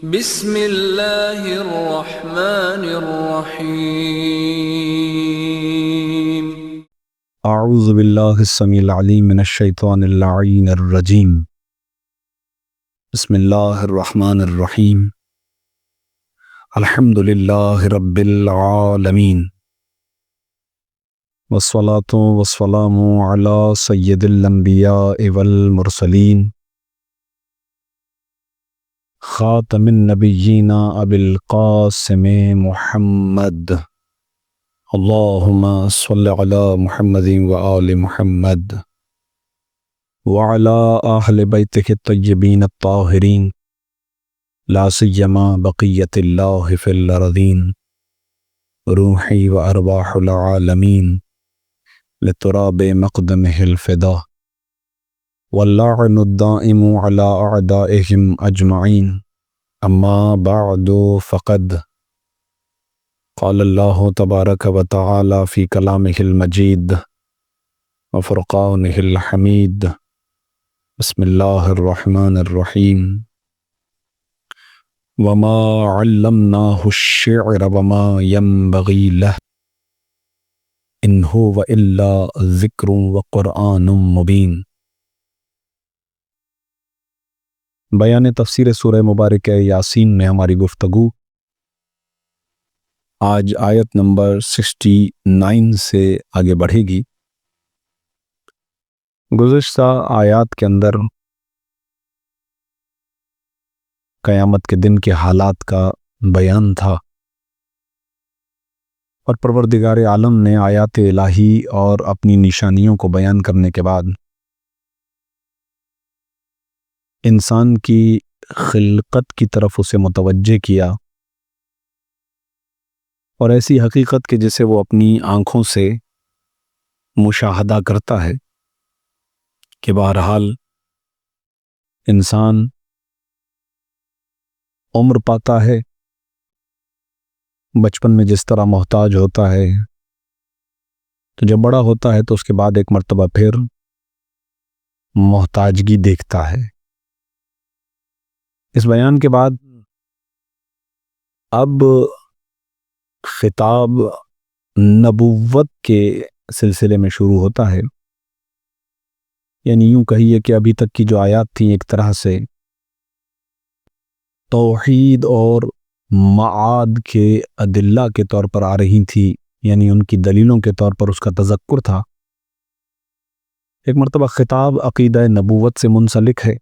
بسم اللہ الرحمن الرحیم۔ اعوذ باللہ السمیع العلیم من الشیطان اللعین الرجیم۔ بسم اللہ الرحمن الرحیم۔ الحمد للہ رب العالمین، والصلاة والسلام علی سید الانبیاء والمرسلین، خاتم النبیین ابی القاسم محمد، اللہم صل علی محمد وآل محمد وعلی اہل بیتہ الطیبین الطاہرین، لا سیما بقیت اللہ فی الارضین، روحی و ارواح العالمین لتراب مقدمہ الفدا، واللعن الدائم علی اعدائہم اجمعین، اما بعد فقد قال اللہ تبارک و تعالی فی کلامہ المجید وفرقانہ الحمید۔ بسم اللہ الرحمن الرحیم۔ وما علمناہ الشعر وما ينبغی لہ ان هو الا ذکر وقرآن مبین۔ بیان تفسیر سورہ مبارکہ یاسین میں ہماری گفتگو آج آیت نمبر 69 سے آگے بڑھے گی۔ گزشتہ آیات کے اندر قیامت کے دن کے حالات کا بیان تھا، اور پروردگار عالم نے آیات الہی اور اپنی نشانیوں کو بیان کرنے کے بعد انسان کی خلقت کی طرف اسے متوجہ کیا، اور ایسی حقیقت کہ جسے وہ اپنی آنکھوں سے مشاہدہ کرتا ہے کہ بہرحال انسان عمر پاتا ہے، بچپن میں جس طرح محتاج ہوتا ہے، تو جب بڑا ہوتا ہے تو اس کے بعد ایک مرتبہ پھر محتاجگی دیکھتا ہے۔ اس بیان کے بعد اب خطاب نبوت کے سلسلے میں شروع ہوتا ہے، یعنی یوں کہیے کہ ابھی تک کی جو آیات تھیں ایک طرح سے توحید اور معاد کے ادلہ کے طور پر آ رہی تھی، یعنی ان کی دلیلوں کے طور پر اس کا تذکر تھا۔ ایک مرتبہ خطاب عقیدہ نبوت سے منسلک ہے،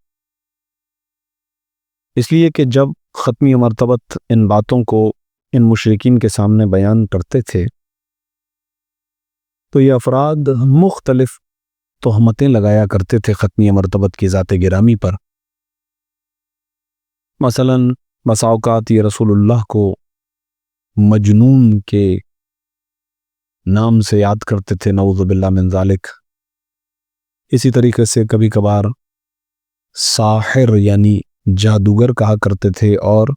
اس لیے کہ جب ختمی مرتبت ان باتوں کو ان مشرکین کے سامنے بیان کرتے تھے تو یہ افراد مختلف تہمتیں لگایا کرتے تھے ختمی مرتبت کی ذات گرامی پر۔ مثلا بسا اوقات یہ رسول اللہ کو مجنون کے نام سے یاد کرتے تھے، نعوذ باللہ من ذالک۔ اسی طریقے سے کبھی کبھار ساحر یعنی جادوگر کہا کرتے تھے، اور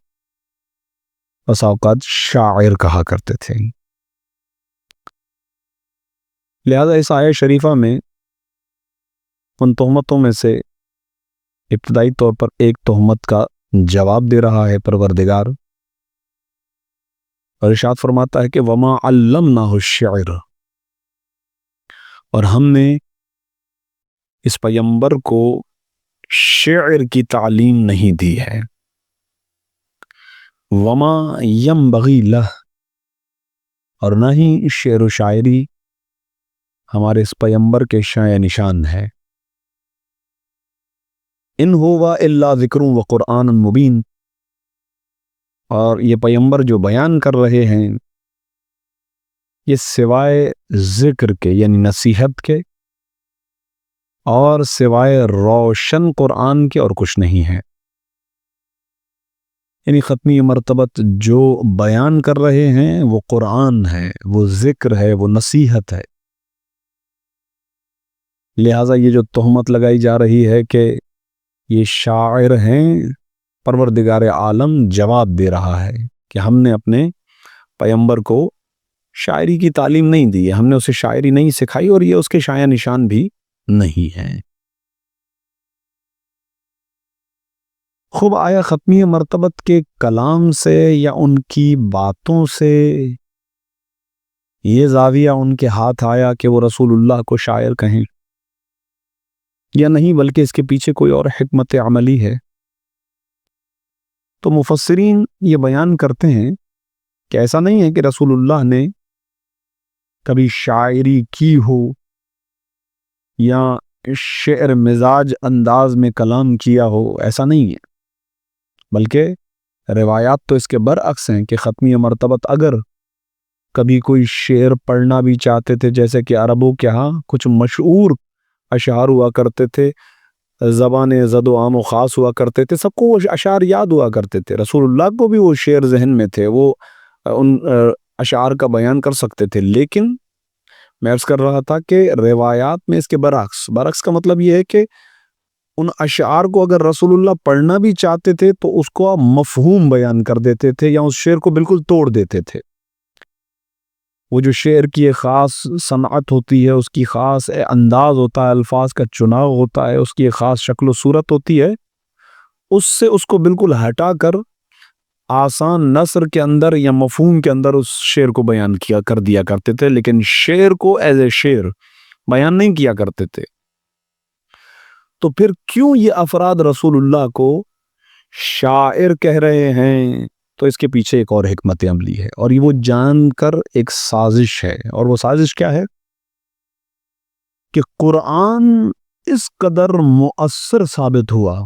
بسا اوقات شاعر کہا کرتے تھے۔ لہذا اس آیہ شریفہ میں ان تہمتوں میں سے ابتدائی طور پر ایک تہمت کا جواب دے رہا ہے پروردگار، اور ارشاد فرماتا ہے کہ وما علمناہ الشعر، اور ہم نے اس پیغمبر کو شعر کی تعلیم نہیں دی ہے۔ وما ینبغی لہ، اور نہ ہی شعر و شاعری ہمارے اس پیغمبر کے شایع نشان ہے۔ ان ہوا الا ذکر و قرآن مبین، اور یہ پیغمبر جو بیان کر رہے ہیں یہ سوائے ذکر کے یعنی نصیحت کے اور سوائے روشن قرآن کے اور کچھ نہیں ہے۔ یعنی ختمی مرتبت جو بیان کر رہے ہیں وہ قرآن ہے، وہ ذکر ہے، وہ نصیحت ہے۔ لہٰذا یہ جو تہمت لگائی جا رہی ہے کہ یہ شاعر ہیں، پروردگار عالم جواب دے رہا ہے کہ ہم نے اپنے پیغمبر کو شاعری کی تعلیم نہیں دی ہے، ہم نے اسے شاعری نہیں سکھائی، اور یہ اس کے شایع نشان بھی نہیں ہیں۔ خوب آیا ختمی مرتبت کے کلام سے یا ان کی باتوں سے یہ زاویہ ان کے ہاتھ آیا کہ وہ رسول اللہ کو شاعر کہیں یا نہیں، بلکہ اس کے پیچھے کوئی اور حکمت عملی ہے؟ تو مفسرین یہ بیان کرتے ہیں کہ ایسا نہیں ہے کہ رسول اللہ نے کبھی شاعری کی ہو یا شعر مزاج انداز میں کلام کیا ہو، ایسا نہیں ہے، بلکہ روایات تو اس کے برعکس ہیں کہ ختمی مرتبت اگر کبھی کوئی شعر پڑھنا بھی چاہتے تھے، جیسے کہ عربوں کے ہاں کچھ مشہور اشعار ہوا کرتے تھے، زبان زد و عام و خاص ہوا کرتے تھے، سب کو وہ اشعار یاد ہوا کرتے تھے، رسول اللہ کو بھی وہ شعر ذہن میں تھے، وہ ان اشعار کا بیان کر سکتے تھے، لیکن میں عرض کر رہا تھا کہ روایات میں اس کے برعکس کا مطلب یہ ہے کہ ان اشعار کو اگر رسول اللہ پڑھنا بھی چاہتے تھے تو اس کو مفہوم بیان کر دیتے تھے یا اس شعر کو بالکل توڑ دیتے تھے۔ وہ جو شعر کی ایک خاص صنعت ہوتی ہے، اس کی خاص انداز ہوتا ہے، الفاظ کا چناؤ ہوتا ہے، اس کی ایک خاص شکل و صورت ہوتی ہے، اس سے اس کو بالکل ہٹا کر آسان نثر کے اندر یا مفہوم کے اندر اس شعر کو بیان کر دیا کرتے تھے، لیکن شعر کو ایز اے شعر بیان نہیں کیا کرتے تھے۔ تو پھر کیوں یہ افراد رسول اللہ کو شاعر کہہ رہے ہیں؟ تو اس کے پیچھے ایک اور حکمت عملی ہے، اور یہ وہ جان کر ایک سازش ہے، اور وہ سازش کیا ہے کہ قرآن اس قدر مؤثر ثابت ہوا،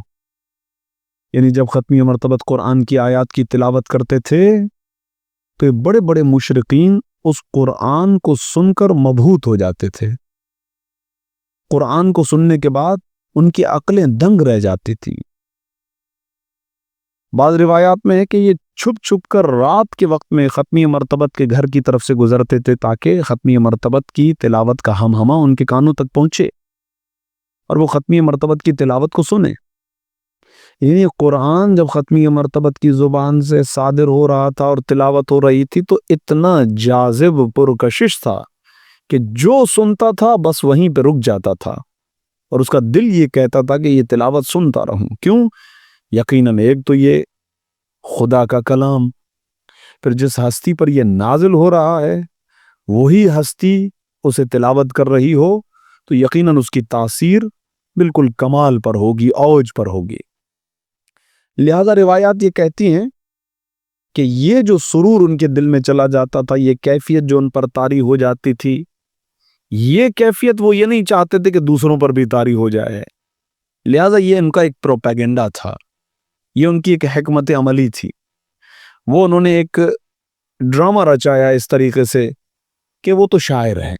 یعنی جب ختمی مرتبت قرآن کی آیات کی تلاوت کرتے تھے تو یہ بڑے بڑے مشرقین اس قرآن کو سن کر مبہوت ہو جاتے تھے، قرآن کو سننے کے بعد ان کی عقلیں دنگ رہ جاتی تھی۔ بعض روایات میں ہے کہ یہ چھپ چھپ کر رات کے وقت میں ختمی مرتبت کے گھر کی طرف سے گزرتے تھے تاکہ ختمی مرتبت کی تلاوت کا ہمہمہ ان کے کانوں تک پہنچے اور وہ ختمی مرتبت کی تلاوت کو سنیں۔ یعنی قرآن جب ختمی مرتبت کی زبان سے صادر ہو رہا تھا اور تلاوت ہو رہی تھی تو اتنا جاذب پرکشش تھا کہ جو سنتا تھا بس وہیں پہ رک جاتا تھا، اور اس کا دل یہ کہتا تھا کہ یہ تلاوت سنتا رہوں۔ کیوں؟ یقیناً ایک تو یہ خدا کا کلام، پھر جس ہستی پر یہ نازل ہو رہا ہے وہی ہستی اسے تلاوت کر رہی ہو تو یقیناً اس کی تاثیر بالکل کمال پر ہوگی، اوج پر ہوگی۔ لہذا روایات یہ کہتی ہیں کہ یہ جو سرور ان کے دل میں چلا جاتا تھا، یہ کیفیت جو ان پر طاری ہو جاتی تھی، یہ کیفیت وہ یہ نہیں چاہتے تھے کہ دوسروں پر بھی طاری ہو جائے، لہذا یہ ان کا ایک پروپیگنڈا تھا، یہ ان کی ایک حکمت عملی تھی۔ وہ انہوں نے ایک ڈرامہ رچایا اس طریقے سے کہ وہ تو شاعر ہیں،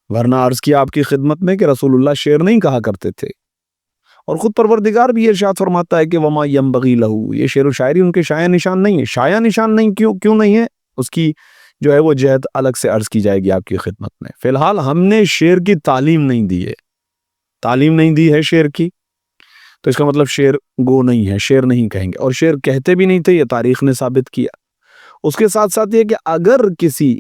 ورنہ عرض کیا آپ کی خدمت میں کہ رسول اللہ شعر نہیں کہا کرتے تھے، اور خود پروردگار بھی ارشاد فرماتا ہے کہ وما ینبغی لہو، یہ شعر و شاعری ان کے شایع نشان نہیں ہے۔ شایع نشان نہیں کیوں نہیں ہے؟ اس کی جو ہے وہ جہت الگ سے عرض کی جائے گی آپ کی خدمت میں۔ فی الحال ہم نے شعر کی تعلیم نہیں دی ہے شعر کی، تو اس کا مطلب شعر گو نہیں ہے، شعر نہیں کہیں گے، اور شعر کہتے بھی نہیں تھے، یہ تاریخ نے ثابت کیا۔ اس کے ساتھ ساتھ یہ کہ اگر کسی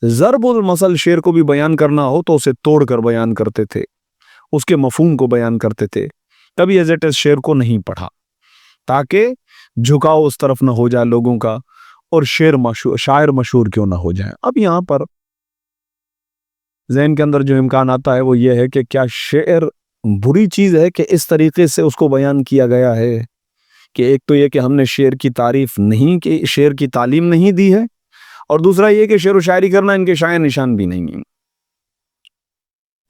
ضرب المثل شعر کو بھی بیان کرنا ہو تو اسے توڑ کر بیان کرتے تھے، اس کے مفہوم کو بیان کرتے تھے، کبھی ایز اٹ از شعر کو نہیں پڑھا تاکہ جھکاؤ اس طرف نہ ہو جائے لوگوں کا اور شاعر مشہور کیوں نہ ہو جائیں۔ اب یہاں پر ذہن کے اندر جو امکان آتا ہے وہ یہ ہے کہ کیا شعر بری چیز ہے کہ اس طریقے سے اس کو بیان کیا گیا ہے؟ کہ ایک تو یہ کہ ہم نے شعر کی تعریف نہیں کی، شعر کی تعلیم نہیں دی ہے، اور دوسرا یہ کہ شعر و شاعری کرنا ان کے شایع نشان بھی نہیں ہے۔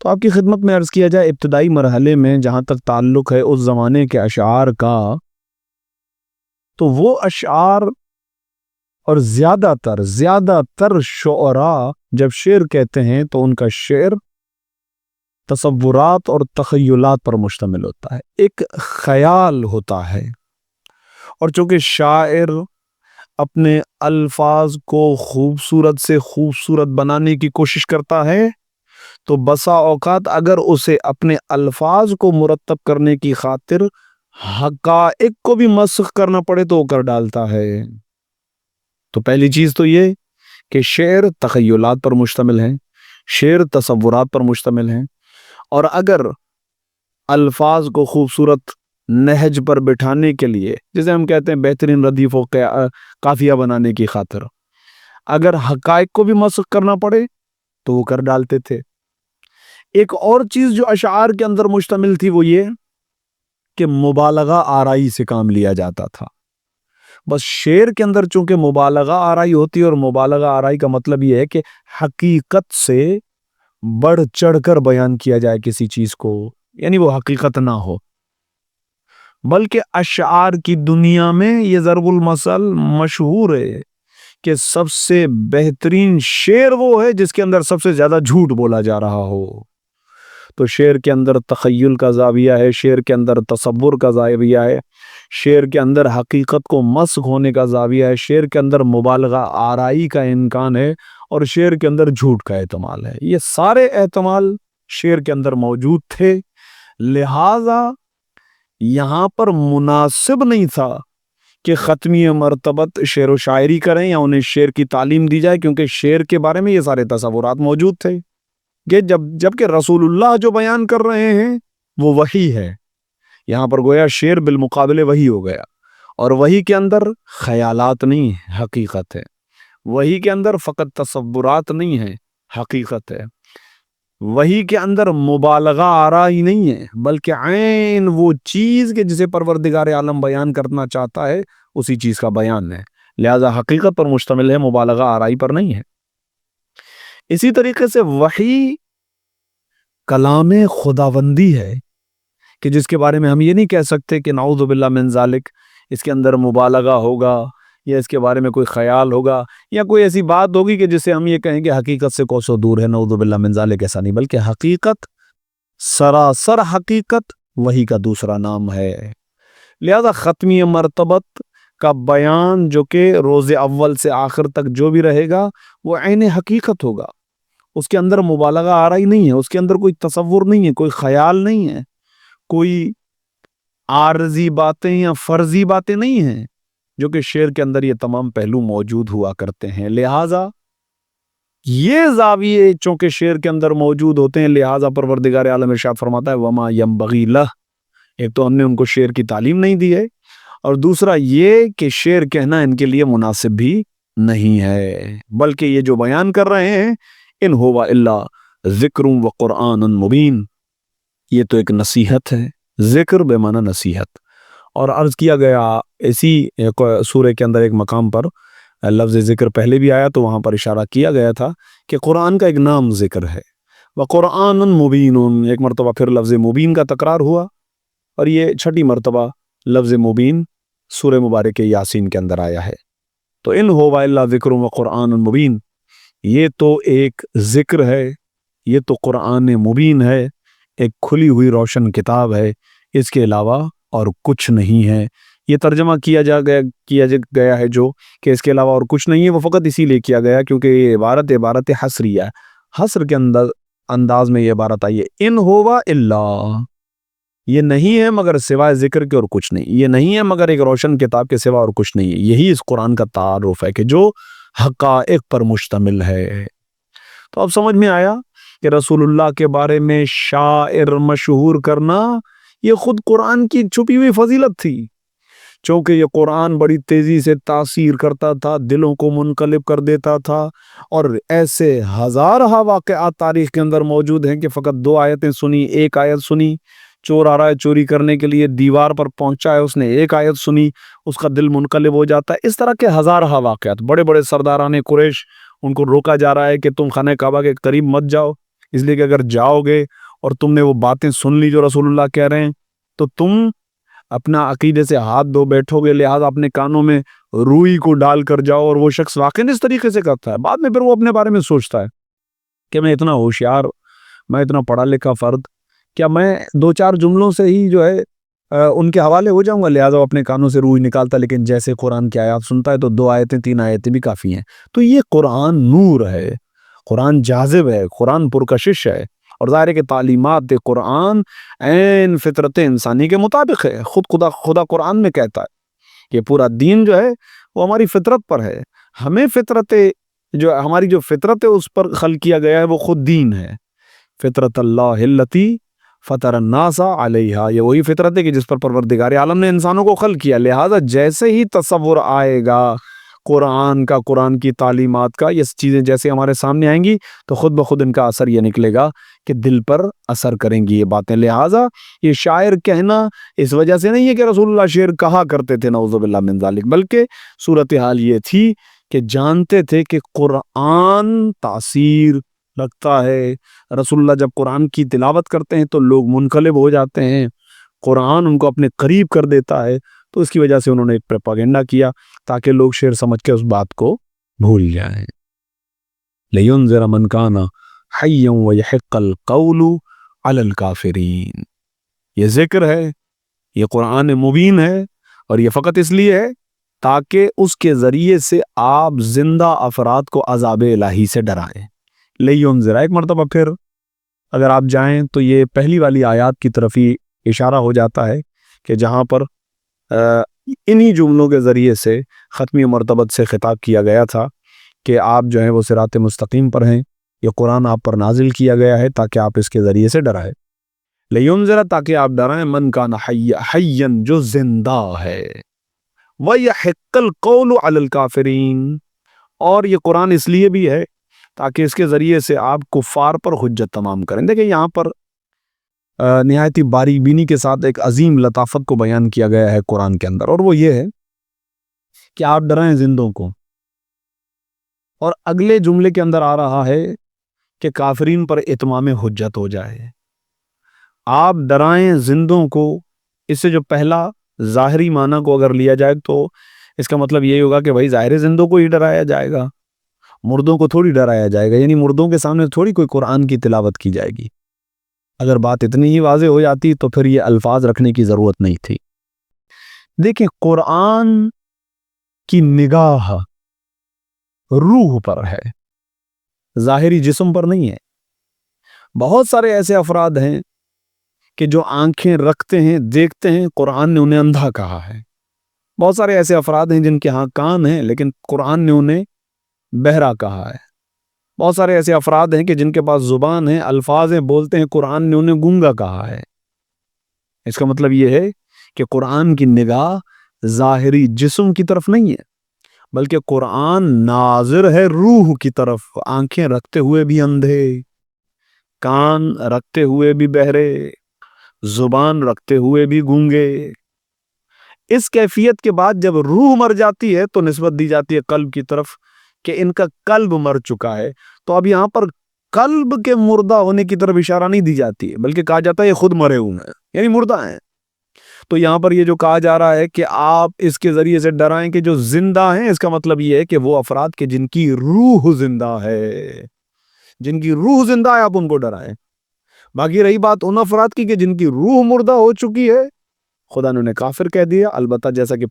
تو آپ کی خدمت میں عرض کیا جائے، ابتدائی مرحلے میں جہاں تک تعلق ہے اس زمانے کے اشعار کا، تو وہ اشعار اور زیادہ تر شعراء جب شعر کہتے ہیں تو ان کا شعر تصورات اور تخیلات پر مشتمل ہوتا ہے، ایک خیال ہوتا ہے، اور چونکہ شاعر اپنے الفاظ کو خوبصورت سے خوبصورت بنانے کی کوشش کرتا ہے تو بسا اوقات اگر اسے اپنے الفاظ کو مرتب کرنے کی خاطر حقائق کو بھی مسخ کرنا پڑے تو وہ کر ڈالتا ہے۔ تو پہلی چیز تو یہ کہ شعر تخیلات پر مشتمل ہیں، شعر تصورات پر مشتمل ہیں، اور اگر الفاظ کو خوبصورت نہج پر بٹھانے کے لیے، جسے ہم کہتے ہیں بہترین ردیف و قافیہ بنانے کی خاطر، اگر حقائق کو بھی مسخ کرنا پڑے تو وہ کر ڈالتے تھے۔ ایک اور چیز جو اشعار کے اندر مشتمل تھی وہ یہ کہ مبالغہ آرائی سے کام لیا جاتا تھا۔ بس شعر کے اندر چونکہ مبالغہ آرائی ہوتی ہے، اور مبالغہ آرائی کا مطلب یہ ہے کہ حقیقت سے بڑھ چڑھ کر بیان کیا جائے کسی چیز کو، یعنی وہ حقیقت نہ ہو، بلکہ اشعار کی دنیا میں یہ ضرب المثل مشہور ہے کہ سب سے بہترین شعر وہ ہے جس کے اندر سب سے زیادہ جھوٹ بولا جا رہا ہو۔ تو شعر کے اندر تخیل کا زاویہ ہے، شعر کے اندر تصور کا زاویہ ہے، شعر کے اندر حقیقت کو مسخ ہونے کا زاویہ ہے، شعر کے اندر مبالغہ آرائی کا امکان ہے، اور شعر کے اندر جھوٹ کا احتمال ہے۔ یہ سارے احتمال شعر کے اندر موجود تھے، لہذا یہاں پر مناسب نہیں تھا کہ ختمی مرتبت شعر و شاعری کریں یا انہیں شعر کی تعلیم دی جائے، کیونکہ شعر کے بارے میں یہ سارے تصورات موجود تھے کہ جبکہ رسول اللہ جو بیان کر رہے ہیں وہ وحی ہے، یہاں پر گویا شعر بالمقابلے وحی ہو گیا، اور وحی کے اندر خیالات نہیں، حقیقت ہے۔ وحی کے اندر فقط تصورات نہیں ہے، حقیقت ہے۔ وحی کے اندر مبالغہ آرائی نہیں ہے، بلکہ عین وہ چیز کہ جسے پروردگار عالم بیان کرنا چاہتا ہے اسی چیز کا بیان ہے، لہذا حقیقت پر مشتمل ہے، مبالغہ آرائی پر نہیں ہے۔ اسی طریقے سے وحی کلام خداوندی ہے کہ جس کے بارے میں ہم یہ نہیں کہہ سکتے کہ نعوذ باللہ من ذالک اس کے اندر مبالغہ ہوگا یا اس کے بارے میں کوئی خیال ہوگا یا کوئی ایسی بات ہوگی کہ جسے ہم یہ کہیں کہ حقیقت سے کوسوں دور ہے، نعوذ باللہ من ذالک، ایسا نہیں، بلکہ حقیقت، سراسر حقیقت وحی کا دوسرا نام ہے۔ لہذا ختمی مرتبت کا بیان جو کہ روز اول سے آخر تک جو بھی رہے گا وہ عین حقیقت ہوگا، اس کے اندر مبالغہ آرائی نہیں ہے، اس کے اندر کوئی تصور نہیں ہے، کوئی خیال نہیں ہے، کوئی عارضی باتیں یا فرضی باتیں نہیں ہیں، جو کہ شعر کے اندر یہ تمام پہلو موجود ہوا کرتے ہیں۔ لہٰذا یہ زاویے چونکہ شعر کے اندر موجود ہوتے ہیں، لہٰذا پروردگار عالم ارشاد فرماتا ہے وما ینبغی لہ، ایک تو ہم نے ان کو شعر کی تعلیم نہیں دی ہے، اور دوسرا یہ کہ شعر کہنا ان کے لیے مناسب بھی نہیں ہے، بلکہ یہ جو بیان کر رہے ہیں ان ہوا الا ذکر و قرآن مبین، یہ تو ایک نصیحت ہے، ذکر بے معنی نصیحت۔ اور عرض کیا گیا اسی سورہ کے اندر ایک مقام پر لفظ ذکر پہلے بھی آیا تو وہاں پر اشارہ کیا گیا تھا کہ قرآن کا ایک نام ذکر ہے، وقرآن مبین، ایک مرتبہ پھر لفظ مبین کا تکرار ہوا، اور یہ چھٹی مرتبہ لفظ مبین سورہ مبارک یاسین کے اندر آیا ہے۔ تو ان ہوا الا ذکر و قرآن مبین، یہ تو ایک ذکر ہے، یہ تو قرآن مبین ہے، ایک کھلی ہوئی روشن کتاب ہے، اس کے علاوہ اور کچھ نہیں ہے۔ یہ ترجمہ کیا گیا ہے جو کہ اس کے علاوہ اور کچھ نہیں ہے، وہ فقط اسی لیے کیا گیا کیونکہ یہ عبارت حصریہ ہے، حصر کے انداز میں یہ عبارت آئی ہے، ان ہوا الا، یہ نہیں ہے مگر سوائے ذکر کے اور کچھ نہیں، یہ نہیں ہے مگر ایک روشن کتاب کے سوا اور کچھ نہیں ہے۔ یہی اس قرآن کا تعارف ہے کہ جو حقائق پر مشتمل ہے۔ تو اب سمجھ میں آیا کہ رسول اللہ کے بارے میں شاعر مشہور کرنا یہ خود قرآن کی چھپی ہوئی فضیلت تھی، چونکہ یہ قرآن بڑی تیزی سے تاثیر کرتا تھا، دلوں کو منقلب کر دیتا تھا، اور ایسے ہزارہ واقعات تاریخ کے اندر موجود ہیں کہ فقط 2 آیتیں سنی، ایک آیت سنی، چور آ رہا ہے چوری کرنے کے لیے، دیوار پر پہنچا ہے، اس نے ایک آیت سنی، اس کا دل منقلب ہو جاتا ہے۔ اس طرح کے ہزارہ واقعات، بڑے بڑے سرداران قریش، ان کو روکا جا رہا ہے کہ تم خانہ کعبہ کے قریب مت جاؤ، اس لیے کہ اگر جاؤ گے اور تم نے وہ باتیں سن لی جو رسول اللہ کہہ رہے ہیں تو تم اپنا عقیدے سے ہاتھ دھو بیٹھو گے، لہذا اپنے کانوں میں روئی کو ڈال کر جاؤ۔ اور وہ شخص واقعی اس طریقے سے کرتا ہے، بعد میں پھر وہ اپنے بارے میں سوچتا ہے کہ میں اتنا ہوشیار، میں اتنا پڑھا لکھا فرد، کیا میں 2-4 جملوں سے ہی جو ہے ان کے حوالے ہو جاؤں گا، لہذا وہ اپنے کانوں سے روئی نکالتا، لیکن جیسے قرآن کی آیات سنتا ہے تو 2 آیتیں 3 آیتیں بھی کافی ہیں۔ تو یہ قرآن نور ہے، قرآن جاذب ہے، قرآن پرکشش ہے، اور ظاہر ہے کہ تعلیمات قرآن عین فطرت انسانی کے مطابق ہے۔ خدا قرآن میں کہتا ہے کہ پورا دین جو ہے وہ ہماری فطرت پر ہے، ہمیں ہماری جو فطرت ہے اس پر خلق کیا گیا ہے، وہ خود دین ہے۔ فطرت اللہ التی فطر الناس علیہا، یہ وہی فطرت ہے کہ جس پر پروردگار عالم نے انسانوں کو خلق کیا. لہٰذا جیسے ہی تصور آئے گا قرآن کا، قرآن کی تعلیمات کا، یہ چیزیں جیسے ہمارے سامنے آئیں گی تو خود بخود ان کا اثر یہ نکلے گا کہ دل پر اثر کریں گی یہ باتیں. لہٰذا یہ شاعر کہنا اس وجہ سے نہیں ہے کہ رسول اللہ شعر کہا کرتے تھے نعوذ باللہ من ذالک، بلکہ صورتحال یہ تھی کہ جانتے تھے کہ قرآن تاثیر رکھتا ہے. رسول اللہ جب قرآن کی تلاوت کرتے ہیں تو لوگ منقلب ہو جاتے ہیں، قرآن ان کو اپنے قریب کر دیتا ہے. تو اس کی وجہ سے انہوں نے ایک پروپیگنڈا کیا تاکہ لوگ شعر سمجھ کے اس بات کو بھول جائیں. لِيُنذِرَ مَنْ كَانَ حَيًّا وَيَحِقَّ الْقَوْلُ عَلَى الْكَافِرِينَ. یہ ذکر ہے، یہ قرآن مبین ہے، اور یہ فقط اس لیے ہے تاکہ اس کے ذریعے سے آپ زندہ افراد کو عذاب الہی سے ڈرائیں. لِيُنذِرَ، ایک مرتبہ پھر اگر آپ جائیں تو یہ پہلی والی آیات کی طرف ہی اشارہ ہو جاتا ہے کہ جہاں پر انہی جملوں کے ذریعے سے ختمی مرتبت سے خطاب کیا گیا تھا کہ آپ جو ہیں وہ صراط مستقیم پر ہیں. یہ قرآن آپ پر نازل کیا گیا ہے تاکہ آپ اس کے ذریعے سے ڈرائیں. لِيُنذِرَ، تاکہ آپ ڈرائیں، من کان حیا، جو زندہ ہے، وَيَحِقَّ الْقَوْلُ عَلَى الْكَافِرِينَ، اور یہ قرآن اس لیے بھی ہے تاکہ اس کے ذریعے سے آپ کفار پر حجت تمام کریں. دیکھیں یہاں پر نہایت ہی باریک بینی کے ساتھ ایک عظیم لطافت کو بیان کیا گیا ہے قرآن کے اندر، اور وہ یہ ہے کہ آپ ڈرائیں زندوں کو، اور اگلے جملے کے اندر آ رہا ہے کہ کافرین پر اتمام حجت ہو جائے. آپ ڈرائیں زندوں کو، اس سے جو پہلا ظاہری معنی کو اگر لیا جائے تو اس کا مطلب یہ ہوگا کہ بھائی ظاہر زندوں کو ہی ڈرایا جائے گا، مردوں کو تھوڑی ڈرایا جائے گا، یعنی مردوں کے سامنے تھوڑی کوئی قرآن کی تلاوت کی جائے گی. اگر بات اتنی ہی واضح ہو جاتی تو پھر یہ الفاظ رکھنے کی ضرورت نہیں تھی. دیکھیں قرآن کی نگاہ روح پر ہے، ظاہری جسم پر نہیں ہے. بہت سارے ایسے افراد ہیں کہ جو آنکھیں رکھتے ہیں، دیکھتے ہیں، قرآن نے انہیں اندھا کہا ہے. بہت سارے ایسے افراد ہیں جن کے ہاں کان ہیں لیکن قرآن نے انہیں بہرا کہا ہے. بہت سارے ایسے افراد ہیں کہ جن کے پاس زبان ہے، الفاظ ہیں، بولتے ہیں، قرآن نے انہیں گونگا کہا ہے. اس کا مطلب یہ ہے کہ قرآن کی نگاہ ظاہری جسم کی طرف نہیں ہے، بلکہ قرآن ناظر ہے روح کی طرف. آنکھیں رکھتے ہوئے بھی اندھے، کان رکھتے ہوئے بھی بہرے، زبان رکھتے ہوئے بھی گونگے. اس کیفیت کے بعد جب روح مر جاتی ہے تو نسبت دی جاتی ہے قلب کی طرف کہ ان کا قلب مر چکا ہے. تو اب یہاں پر قلب کے مردہ ہونے کی طرف اشارہ نہیں دی جاتی ہے، بلکہ کہا جاتا ہے یہ خود مرے ہوئے ہیں، یعنی مردہ ہیں. تو یہاں پر یہ جو کہا جا رہا ہے کہ آپ اس کے ذریعے سے ڈرائیں کہ جو زندہ ہیں، اس کا مطلب یہ ہے کہ وہ افراد کے جن کی روح زندہ ہے، جن کی روح زندہ ہے آپ ان کو ڈرائیں. باقی رہی بات ان افراد کی کہ جن کی روح مردہ ہو چکی ہے، خدا نے انہیں کافر کہہ دیا. البتہ جیسا کہ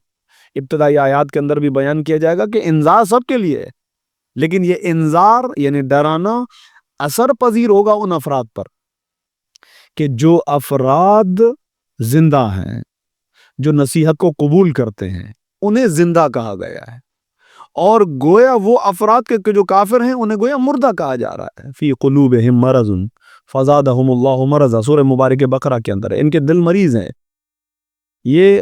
ابتدائی آیات کے اندر بھی بیان کیا جائے گا کہ انذار سب کے لیے ہے، لیکن یہ انذار یعنی ڈرانا اثر پذیر ہوگا ان افراد پر کہ جو افراد زندہ ہیں، جو نصیحت کو قبول کرتے ہیں، انہیں زندہ کہا گیا ہے. اور گویا وہ افراد کے جو کافر ہیں انہیں گویا مردہ کہا جا رہا ہے. فی قلوبہم مرض فزادہم اللہ مرضا، سورہ مبارک بقرہ کے اندر ہے. ان کے دل مریض ہیں، یہ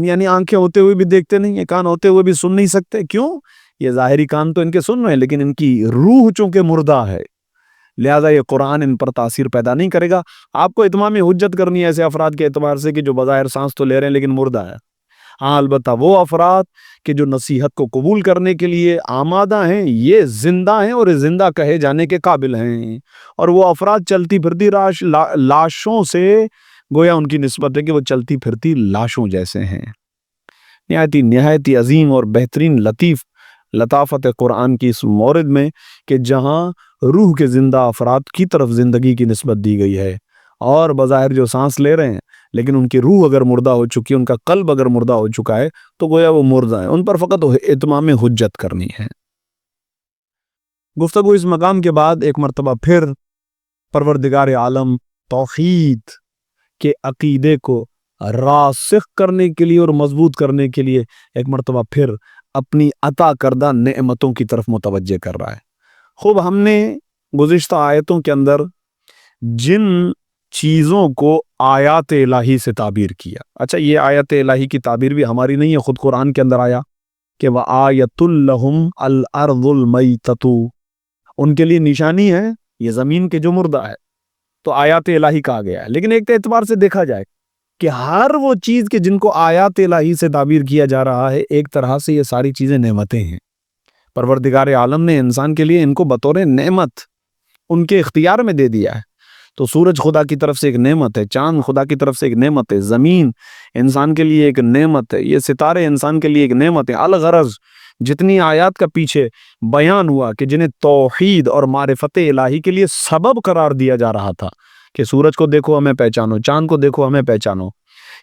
یعنی آنکھیں ہوتے ہوئے بھی دیکھتے نہیں ہیں، کان ہوتے ہوئے بھی سن نہیں سکتے. کیوں؟ یہ ظاہری کان تو ان کے سن رہے ہیں لیکن ان کی روح چونکہ مردہ ہے، لہٰذا یہ قرآن ان پر تاثیر پیدا نہیں کرے گا. آپ کو اتمام حجت کرنی ہے ایسے افراد کے اعتبار سے کہ جو بظاہر سانس تو لے رہے ہیں لیکن مردہ ہے. ہاں البتہ وہ افراد کہ جو نصیحت کو قبول کرنے کے لیے آمادہ ہیں، یہ زندہ ہیں اور زندہ کہے جانے کے قابل ہیں. اور وہ افراد چلتی پھرتی لاشوں سے گویا ان کی نسبت ہے کہ وہ چلتی پھرتی لاشوں جیسے ہیں. نہایت ہی عظیم اور بہترین لطافت قرآن کی اس مورد میں کہ جہاں روح کے زندہ افراد کی طرف زندگی کی نسبت دی گئی ہے، اور بظاہر جو سانس لے رہے ہیں لیکن ان کی روح اگر مردہ ہو چکی ہے، ان کا قلب اگر مردہ ہو چکا ہے، تو گویا وہ مردہ ہیں، ان پر فقط اتمام حجت کرنی ہے. گفتگو اس مقام کے بعد ایک مرتبہ پھر پروردگار عالم توحید کے عقیدے کو راسخ کرنے کے لیے اور مضبوط کرنے کے لیے ایک مرتبہ پھر اپنی عطا کردہ نعمتوں کی طرف متوجہ کر رہا ہے. خوب ہم نے گزشتہ آیتوں کے اندر جن چیزوں کو آیات الہی سے تعبیر کیا. اچھا یہ آیات الہی کی تعبیر بھی ہماری نہیں ہے، خود قرآن کے اندر آیا کہ وَآیَةٌ لَهُمْ الْأَرْضُ الْمَيْتَةُ، ان کے لیے نشانی ہے یہ زمین کے جو مردہ ہے. تو آیات الہی کہا گیا ہے. لیکن ایک اعتبار سے دیکھا جائے کہ ہر وہ چیز کے جن کو آیات الہی سے تعبیر کیا جا رہا ہے، ایک طرح سے یہ ساری چیزیں نعمتیں ہیں. پروردگار عالم نے انسان کے لیے ان کو بطور نعمت ان کے اختیار میں دے دیا ہے. تو سورج خدا کی طرف سے ایک نعمت ہے، چاند خدا کی طرف سے ایک نعمت ہے، زمین انسان کے لیے ایک نعمت ہے، یہ ستارے انسان کے لیے ایک نعمت ہے. الغرض جتنی آیات کا پیچھے بیان ہوا کہ جنہیں توحید اور معرفت الہی کے لیے سبب قرار دیا جا رہا تھا کہ سورج کو دیکھو ہمیں پہچانو، چاند کو دیکھو ہمیں پہچانو،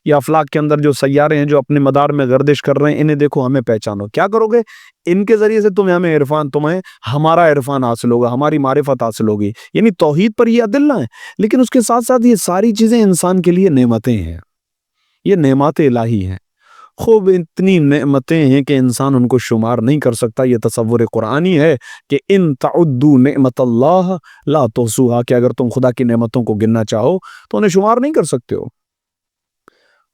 یا افلاک کے اندر جو سیارے ہیں جو اپنے مدار میں گردش کر رہے ہیں انہیں دیکھو ہمیں پہچانو. کیا کرو گے؟ ان کے ذریعے سے تمہیں ہمارا عرفان حاصل ہوگا، ہماری معرفت حاصل ہوگی. یعنی توحید پر یہ ادلہ ہیں، لیکن اس کے ساتھ ساتھ یہ ساری چیزیں انسان کے لیے نعمتیں ہیں، یہ نعمات الہی ہیں. خوب اتنی نعمتیں ہیں کہ انسان ان کو شمار نہیں کر سکتا. یہ تصور قرآنی ہے کہ ان تعدوا نعمت اللہ لا تحصوها، کہ اگر تم خدا کی نعمتوں کو گننا چاہو تو انہیں شمار نہیں کر سکتے ہو.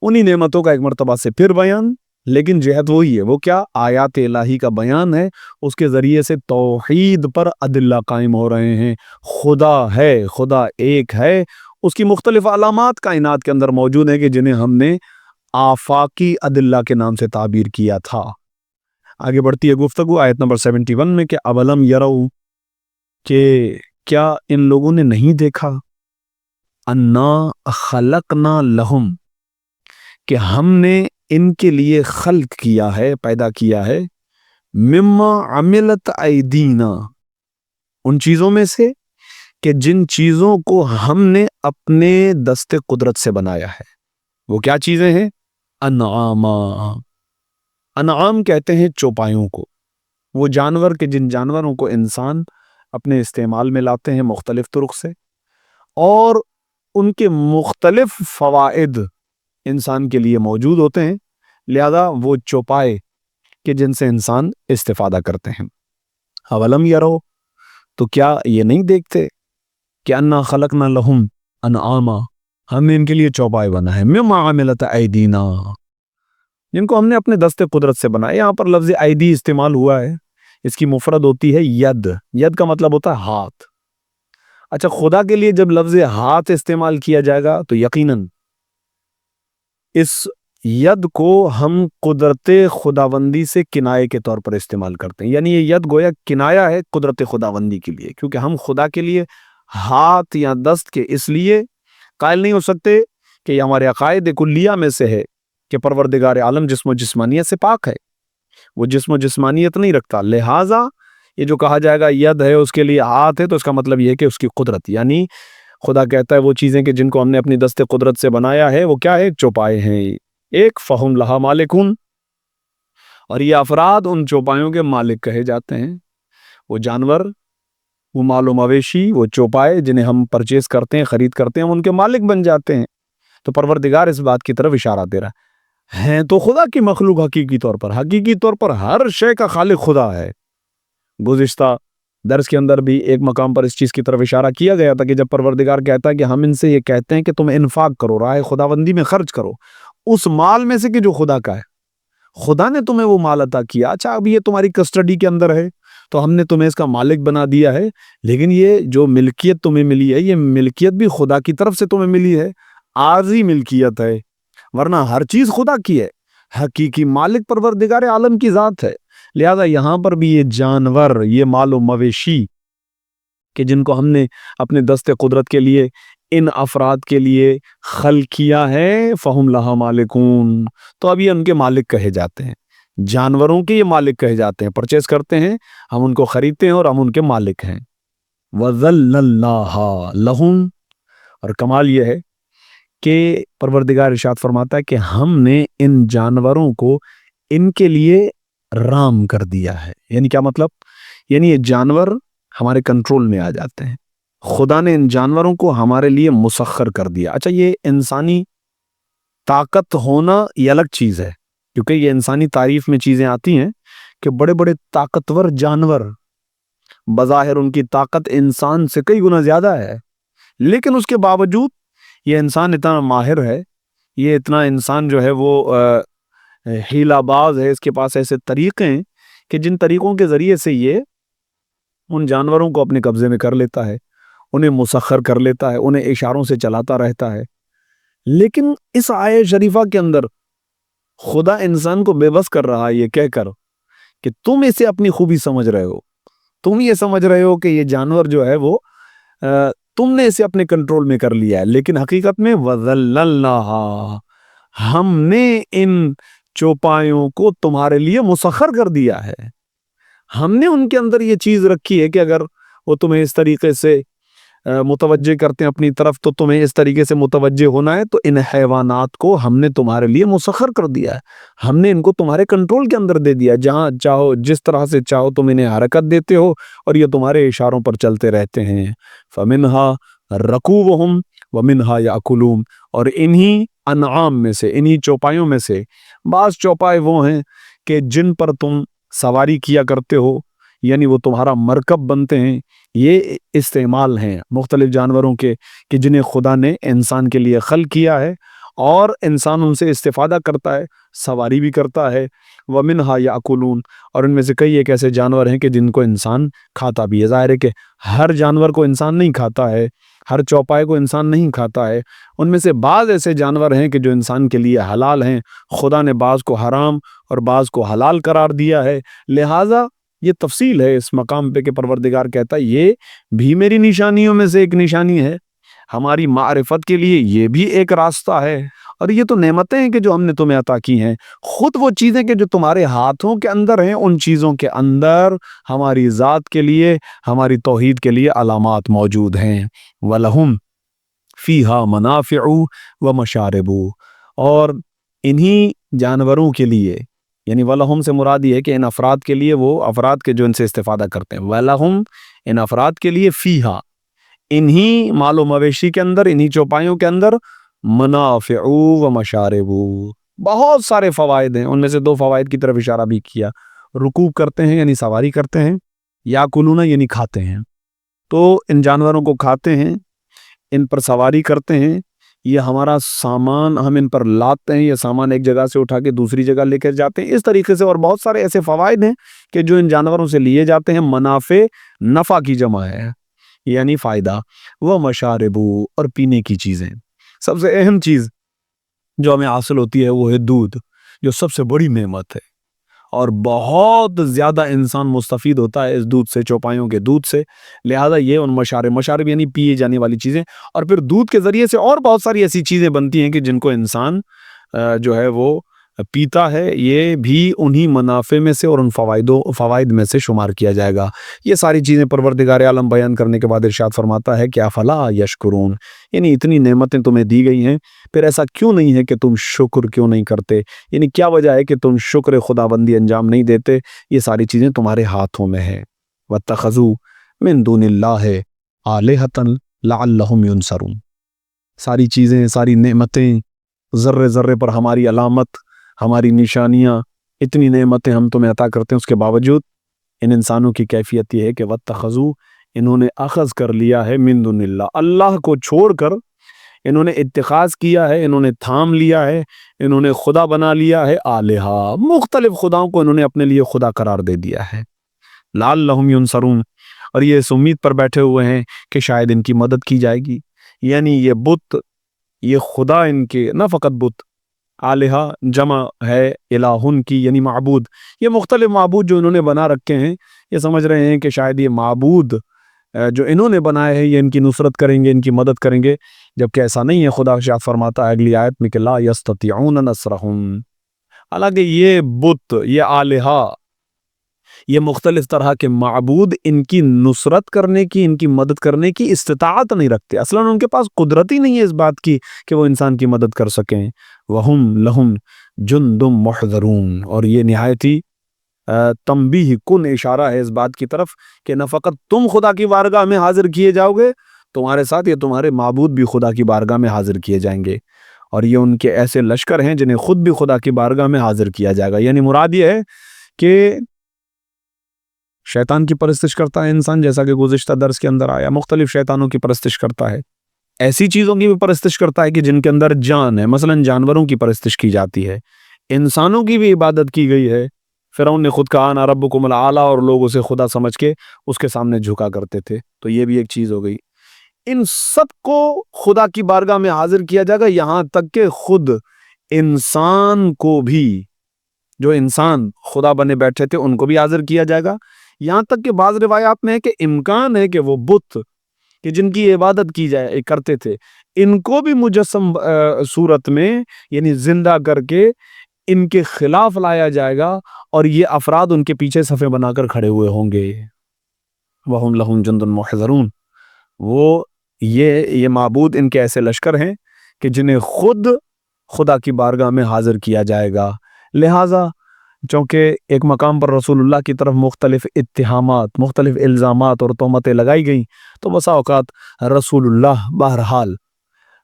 انہی نعمتوں کا ایک مرتبہ سے پھر بیان، لیکن جہت وہی ہے. وہ کیا؟ آیات الہی کا بیان ہے. اس کے ذریعے سے توحید پر ادلہ قائم ہو رہے ہیں. خدا ہے، خدا ایک ہے، اس کی مختلف علامات کائنات کے اندر موجود ہیں کہ جنہیں ہم نے آفاقی ادلہ کے نام سے تعبیر کیا تھا. آگے بڑھتی ہے گفتگو آیت نمبر 71 میں کہ اولم یرو، کہ کیا ان لوگوں نے نہیں دیکھا، انا خلقنا لہم، کہ ہم نے ان کے لیے خلق کیا ہے، پیدا کیا ہے، مما عملت ایدینا، ان چیزوں میں سے کہ جن چیزوں کو ہم نے اپنے دست قدرت سے بنایا ہے. وہ کیا چیزیں ہیں؟ انعاما، انعام کہتے ہیں چوپایوں کو، وہ جانور کہ جن جانوروں کو انسان اپنے استعمال میں لاتے ہیں مختلف طرق سے، اور ان کے مختلف فوائد انسان کے لیے موجود ہوتے ہیں. لہذا وہ چوپائے کہ جن سے انسان استفادہ کرتے ہیں. اولم یرو، تو کیا یہ نہیں دیکھتے کہ انا خلقنا لہم انعاما، ہم نے ان کے لیے چوپائے بنا ہے، مما عملت ایدینا، جن کو ہم نے اپنے دست قدرت سے بنایا. یہاں پر لفظ ایدی استعمال ہوا ہے، اس کی مفرد ہوتی ہے ید. ید کا مطلب ہوتا ہے ہاتھ. اچھا خدا کے لیے جب لفظ ہاتھ استعمال کیا جائے گا تو یقیناً اس ید کو ہم قدرت خداوندی سے کنائے کے طور پر استعمال کرتے ہیں. یعنی یہ ید گویا کنایہ ہے قدرت خداوندی کے لیے، کیونکہ ہم خدا کے لیے ہاتھ یا دست کے اس لیے قائل نہیں ہو سکتے کہ یہ ہمارے عقائد کلیہ میں سے ہے کہ پروردگار عالم جسم و جسمانیت سے پاک ہے، وہ جسم و جسمانیت نہیں رکھتا. لہٰذا یہ جو کہا جائے گا ید ہے، اس کے لیے ہاتھ ہے، تو اس کا مطلب یہ ہے کہ اس کی قدرت، یعنی خدا کہتا ہے وہ چیزیں کہ جن کو ہم نے اپنی دست قدرت سے بنایا ہے وہ کیا ہے؟ چوپائے ہیں. ایک فہم لہا مالکون، اور یہ افراد ان چوپایوں کے مالک کہے جاتے ہیں. وہ جانور، وہ مال و مویشی، وہ چوپائے جنہیں ہم پرچیز کرتے ہیں، خرید کرتے ہیں، ہم ان کے مالک بن جاتے ہیں. تو پروردگار اس بات کی طرف اشارہ دے رہا ہے تو خدا کی مخلوق حقیقی طور پر ہر شے کا خالق خدا ہے. گزشتہ درس کے اندر بھی ایک مقام پر اس چیز کی طرف اشارہ کیا گیا تھا کہ جب پروردگار کہتا ہے کہ ہم ان سے یہ کہتے ہیں کہ تم انفاق کرو، راہ خداوندی میں خرچ کرو اس مال میں سے کہ جو خدا کا ہے. خدا نے تمہیں وہ مال عطا کیا، اچھا اب یہ تمہاری کسٹڈی کے اندر ہے تو ہم نے تمہیں اس کا مالک بنا دیا ہے، لیکن یہ جو ملکیت تمہیں ملی ہے یہ ملکیت بھی خدا کی طرف سے تمہیں ملی ہے، عارضی ملکیت ہے، ورنہ ہر چیز خدا کی ہے. حقیقی مالک پروردگار عالم کی ذات ہے. لہذا یہاں پر بھی یہ جانور، یہ مال و مویشی کہ جن کو ہم نے اپنے دست قدرت کے لیے ان افراد کے لیے خلق کیا ہے، فہم لہا مالکون، تو اب یہ ان کے مالک کہے جاتے ہیں. جانوروں کے یہ مالک کہے جاتے ہیں، پرچیز کرتے ہیں ہم ان کو، خریدتے ہیں اور ہم ان کے مالک ہیں. وَذَلَّلْنَاهَا لَهُمْ، اور کمال یہ ہے کہ پروردگار ارشاد فرماتا ہے کہ ہم نے ان جانوروں کو ان کے لیے رام کر دیا ہے. یعنی کیا مطلب؟ یعنی یہ جانور ہمارے کنٹرول میں آ جاتے ہیں. خدا نے ان جانوروں کو ہمارے لیے مسخر کر دیا. اچھا یہ انسانی طاقت ہونا یہ الگ چیز ہے، کیونکہ یہ انسانی تعریف میں چیزیں آتی ہیں کہ بڑے بڑے طاقتور جانور، بظاہر ان کی طاقت انسان سے کئی گنا زیادہ ہے، لیکن اس کے باوجود یہ انسان اتنا ماہر ہے، یہ اتنا انسان جو ہے وہ ہیلا باز ہے، اس کے پاس ایسے طریقے ہیں کہ جن طریقوں کے ذریعے سے یہ ان جانوروں کو اپنے قبضے میں کر لیتا ہے، انہیں مسخر کر لیتا ہے، انہیں اشاروں سے چلاتا رہتا ہے۔ لیکن اس آیت شریفہ کے اندر خدا انسان کو بے بس کر رہا ہے یہ کہہ کر کہ تم اسے اپنی خوبی سمجھ رہے ہو، تم یہ سمجھ رہے ہو کہ یہ جانور جو ہے وہ تم نے اسے اپنے کنٹرول میں کر لیا ہے، لیکن حقیقت میں وَذَلَّلْنَاهَا، ہم نے ان چوپایوں کو تمہارے لیے مسخر کر دیا ہے، ہم نے ان کے اندر یہ چیز رکھی ہے کہ اگر وہ تمہیں اس طریقے سے متوجہ کرتے ہیں اپنی طرف تو تمہیں اس طریقے سے متوجہ ہونا ہے، تو ان حیوانات کو ہم نے تمہارے لیے مسخر کر دیا ہے، ہم نے ان کو تمہارے کنٹرول کے اندر دے دیا، جہاں چاہو جس طرح سے چاہو تم انہیں حرکت دیتے ہو اور یہ تمہارے اشاروں پر چلتے رہتے ہیں۔ فَمِنْهَا رَكُوبُهُمْ وَمِنْهَا يَأْكُلُونَ، اور انہی انعام میں سے، انہی چوپایوں میں سے بعض چوپائے وہ ہیں کہ جن پر تم سواری کیا کرتے ہو، یعنی وہ تمہارا مرکب بنتے ہیں، یہ استعمال ہیں مختلف جانوروں کے کہ جنہیں خدا نے انسان کے لیے خلق کیا ہے اور انسان ان سے استفادہ کرتا ہے، سواری بھی کرتا ہے۔ وَمِنْهَا يَأْكُلُونَ، اور ان میں سے کئی ایک ایسے جانور ہیں کہ جن کو انسان کھاتا بھی ہے۔ ظاہر ہے کہ ہر جانور کو انسان نہیں کھاتا ہے، ہر چوپائے کو انسان نہیں کھاتا ہے، ان میں سے بعض ایسے جانور ہیں کہ جو انسان کے لیے حلال ہیں، خدا نے بعض کو حرام اور بعض کو حلال قرار دیا ہے۔ لہٰذا یہ تفصیل ہے اس مقام پہ کہ پروردگار کہتا ہے یہ بھی میری نشانیوں میں سے ایک نشانی ہے، ہماری معرفت کے لیے یہ بھی ایک راستہ ہے، اور یہ تو نعمتیں ہیں کہ جو ہم نے تمہیں عطا کی ہیں۔ خود وہ چیزیں کہ جو تمہارے ہاتھوں کے اندر ہیں، ان چیزوں کے اندر ہماری ذات کے لیے، ہماری توحید کے لیے علامات موجود ہیں۔ وَلَهُمْ فِيهَا مَنَافِعُ وَمَشَارِبُ، اور انہی جانوروں کے لیے، یعنی وَلَهُمْ سے مراد یہ ہے کہ ان افراد کے لیے، وہ افراد کے جو ان سے استفادہ کرتے ہیں، وَلَهُمْ ان افراد کے لیے، فِيهَا انہی مال و مویشی کے اندر، انہی چوپایوں کے اندر، منافع و مشارب، بہت سارے فوائد ہیں۔ ان میں سے دو فوائد کی طرف اشارہ بھی کیا، رکوب کرتے ہیں یعنی سواری کرتے ہیں، یا کلونا یعنی کھاتے ہیں، تو ان جانوروں کو کھاتے ہیں، ان پر سواری کرتے ہیں، یہ ہمارا سامان ہم ان پر لاتے ہیں، یہ سامان ایک جگہ سے اٹھا کے دوسری جگہ لے کر جاتے ہیں، اس طریقے سے، اور بہت سارے ایسے فوائد ہیں کہ جو ان جانوروں سے لیے جاتے ہیں۔ منافع نفع کی جمع ہے یعنی فائدہ، وہ مشارب اور پینے کی چیزیں۔ سب سے اہم چیز جو ہمیں حاصل ہوتی ہے وہ ہے دودھ، جو سب سے بڑی نعمت ہے، اور بہت زیادہ انسان مستفید ہوتا ہے اس دودھ سے، چوپایوں کے دودھ سے۔ لہٰذا یہ ان مشارب یعنی پیے جانے والی چیزیں، اور پھر دودھ کے ذریعے سے اور بہت ساری ایسی چیزیں بنتی ہیں کہ جن کو انسان جو ہے وہ پیتا ہے، یہ بھی انہی منافع میں سے اور ان فوائد میں سے شمار کیا جائے گا۔ یہ ساری چیزیں پروردگار عالم بیان کرنے کے بعد ارشاد فرماتا ہے کہ افلا یشکرون، یعنی اتنی نعمتیں تمہیں دی گئی ہیں، پھر ایسا کیوں نہیں ہے کہ تم شکر کیوں نہیں کرتے، یعنی کیا وجہ ہے کہ تم شکر خداوندی انجام نہیں دیتے؟ یہ ساری چیزیں تمہارے ہاتھوں میں ہیں۔ واتخذوا من دون اللہ آلہۃ لعلہم ینصرون، ساری چیزیں، ساری نعمتیں، ذرے ذرے پر ہماری علامت، ہماری نشانیاں، اتنی نعمتیں ہم تمہیں عطا کرتے ہیں، اس کے باوجود ان انسانوں کی کیفیت یہ ہے کہ واتخذوا، انہوں نے اخذ کر لیا ہے، من دون اللہ، اللہ کو چھوڑ کر انہوں نے اتخاذ کیا ہے، انہوں نے تھام لیا ہے، انہوں نے خدا بنا لیا ہے، آلہہ، مختلف خداؤں کو انہوں نے اپنے لیے خدا قرار دے دیا ہے، لعلہم ینصرون، اور یہ اس امید پر بیٹھے ہوئے ہیں کہ شاید ان کی مدد کی جائے گی۔ یعنی یہ بت، یہ خدا، ان کے نہ فقط بت، آلہہ جمع ہے الہن کی یعنی معبود، یہ مختلف معبود جو انہوں نے بنا رکھے ہیں، یہ سمجھ رہے ہیں کہ شاید یہ معبود جو انہوں نے بنائے ہیں یہ ان کی نصرت کریں گے، ان کی مدد کریں گے، جبکہ ایسا نہیں ہے۔ خدا ارشاد فرماتا ہے اگلی آیت میں کہ لا یستطیعون نصرہم، حالانکہ یہ بت، یہ آلہہ، یہ مختلف طرح کے معبود ان کی نصرت کرنے کی، ان کی مدد کرنے کی استطاعت نہیں رکھتے، اصلاً ان کے پاس قدرت ہی نہیں ہے اس بات کی کہ وہ انسان کی مدد کر سکیں۔ وہم لہم جند محضرون، اور یہ نہایت ہی تنبیہ کن اشارہ ہے اس بات کی طرف کہ نہ فقط تم خدا کی بارگاہ میں حاضر کیے جاؤ گے، تمہارے ساتھ یہ تمہارے معبود بھی خدا کی بارگاہ میں حاضر کیے جائیں گے، اور یہ ان کے ایسے لشکر ہیں جنہیں خود بھی خدا کی بارگاہ میں حاضر کیا جائے گا۔ یعنی مراد یہ ہے کہ شیطان کی پرستش کرتا ہے انسان، جیسا کہ گزشتہ درس کے اندر آیا، مختلف شیطانوں کی پرستش کرتا ہے، ایسی چیزوں کی بھی پرستش کرتا ہے کہ جن کے اندر جان ہے، مثلا جانوروں کی پرستش کی جاتی ہے، انسانوں کی بھی عبادت کی گئی ہے۔ فرعون نے خود کہا انا ربکم الاعلی، اور لوگ اسے خدا سمجھ کے اس کے سامنے جھکا کرتے تھے، تو یہ بھی ایک چیز ہو گئی۔ ان سب کو خدا کی بارگاہ میں حاضر کیا جائے گا، یہاں تک کہ خود انسان کو بھی، جو انسان خدا بنے بیٹھے تھے ان کو بھی حاضر کیا جائے گا۔ یہاں تک کہ بعض روایات میں ہے کہ امکان ہے کہ وہ بت کہ جن کی عبادت کی جائے کرتے تھے، ان کو بھی مجسم صورت میں یعنی زندہ کر کے ان کے خلاف لایا جائے گا، اور یہ افراد ان کے پیچھے صفیں بنا کر کھڑے ہوئے ہوں گے۔ وَهُمْ لَهُمْ جُنْدٌ مُحْضَرُونَ، وہ یہ معبود ان کے ایسے لشکر ہیں کہ جنہیں خود خدا کی بارگاہ میں حاضر کیا جائے گا۔ لہٰذا چونکہ ایک مقام پر رسول اللہ کی طرف مختلف اتہامات، مختلف الزامات اور تہمتیں لگائی گئیں، تو بسا اوقات رسول اللہ بہرحال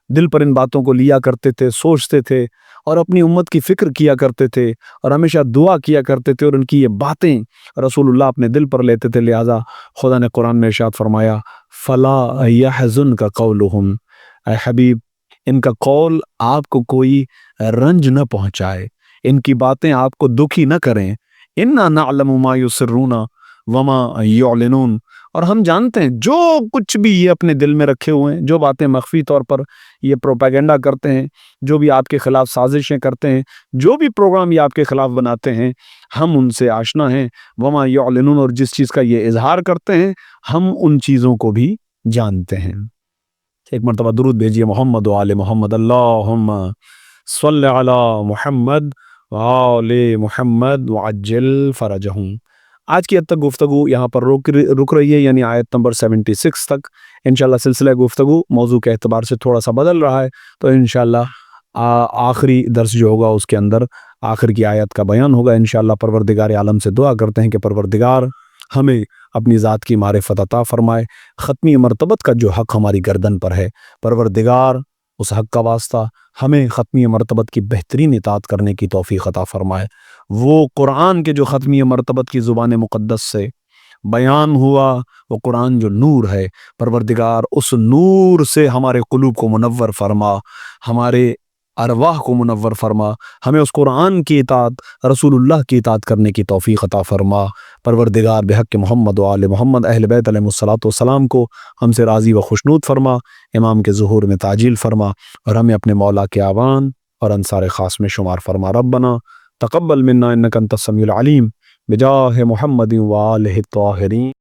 دل پر ان باتوں کو لیا کرتے تھے، سوچتے تھے، اور اپنی امت کی فکر کیا کرتے تھے، اور ہمیشہ دعا کیا کرتے تھے، اور ان کی یہ باتیں رسول اللہ اپنے دل پر لیتے تھے۔ لہٰذا خدا نے قرآن میں ارشاد فرمایا فَلَا يَحْزُنْكَ قَوْلُهُمْ، اے حبیب ان کا قول آپ کو کوئی رنج نہ پہنچائے، ان کی باتیں آپ کو دکھی نہ کریں۔ اِنَّا نَعْلَمُ مَا يُسِرُّونَ وَمَا يُعْلِنُونَ، اور ہم جانتے ہیں جو کچھ بھی یہ اپنے دل میں رکھے ہوئے ہیں، جو باتیں مخفی طور پر یہ پروپیگنڈا کرتے ہیں، جو بھی آپ کے خلاف سازشیں کرتے ہیں، جو بھی پروگرام یہ آپ کے خلاف بناتے ہیں، ہم ان سے آشنا ہیں۔ وَمَا يُعْلِنُونَ، اور جس چیز کا یہ اظہار کرتے ہیں ہم ان چیزوں کو بھی جانتے ہیں۔ ایک مرتبہ درود بھیجیے محمد و آل محمد، اللہم صلی علی محمد و آل محمد وعجل فرجہم۔ آج کی حد تک گفتگو یہاں پر رک رہی ہے، یعنی آیت نمبر 76 تک۔ انشاءاللہ سلسلہ گفتگو موضوع کے اعتبار سے تھوڑا سا بدل رہا ہے، تو انشاءاللہ آخری درس جو ہوگا اس کے اندر آخر کی آیت کا بیان ہوگا۔ انشاءاللہ پروردگار عالم سے دعا کرتے ہیں کہ پروردگار ہمیں اپنی ذات کی معرفت عطا فرمائے، ختمی مرتبت کا جو حق ہماری گردن پر ہے، پروردگار اس حق کا واسطہ ہمیں ختمی مرتبت کی بہترین اطاعت کرنے کی توفیق عطا فرمائے۔ وہ قرآن کے جو ختمی مرتبت کی زبان مقدس سے بیان ہوا، وہ قرآن جو نور ہے، پروردگار اس نور سے ہمارے قلوب کو منور فرما، ہمارے ارواح کو منور فرما، ہمیں اس قرآن کی اطاعت، رسول اللہ کی اطاعت کرنے کی توفیق عطا فرما۔ پروردگار بحق محمد و آل محمد اہل بیت علیہ الصلوۃ والسلام کو ہم سے راضی و خوشنود فرما، امام کے ظہور میں تعجیل فرما، اور ہمیں اپنے مولا کے آوان اور انصار خاص میں شمار فرما۔ ربنا تقبل منا انک انت السمیع العلیم بجاہ محمد و آلہ الطاہرین۔